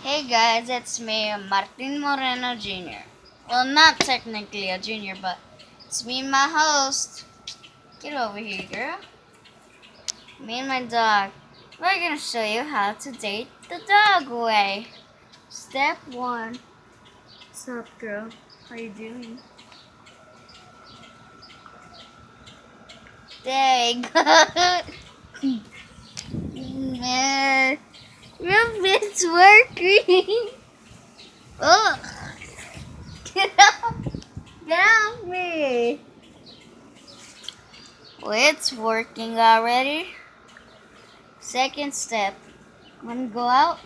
Hey guys, it's me, Martin Moreno Jr. Well, not technically a junior, but it's me and my host. Get over here, girl. Me and my dog. We're gonna show you how to date the dog way. Step 1. What's up, girl? How you doing? There you go. Man, your bit's working. Oh, get off. Get off me. Well, it's working already. Second step. Wanna go out?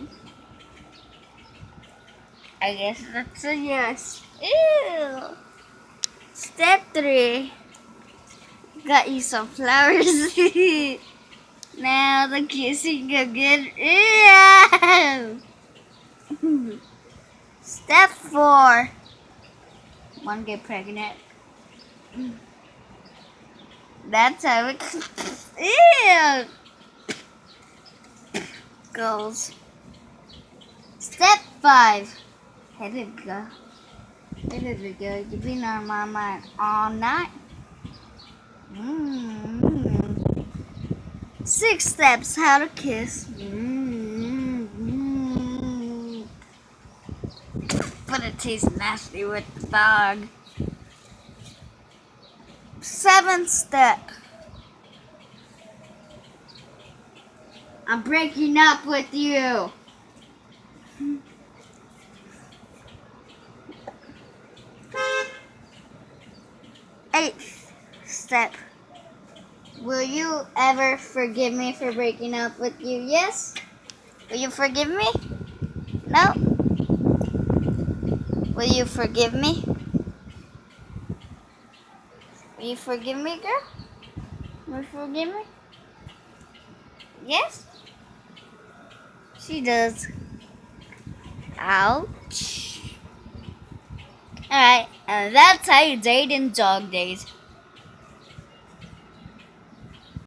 I guess that's a yes. Ew. Step 3. Got you some flowers. Now the kissing again. Ew. Step 4. Wanna get pregnant? That's how it goes. Step 5. Here we go. Here we go. You've been on my mind all night. 6 steps how to kiss. But it tastes nasty with the dog. 7th step. I'm breaking up with you. 8th step. Will you ever forgive me for breaking up with you? Yes? Will you forgive me? No? Will you forgive me? Will you forgive me, girl? Will you forgive me? Yes? She does. Ouch. Alright, and that's how you date in dog days.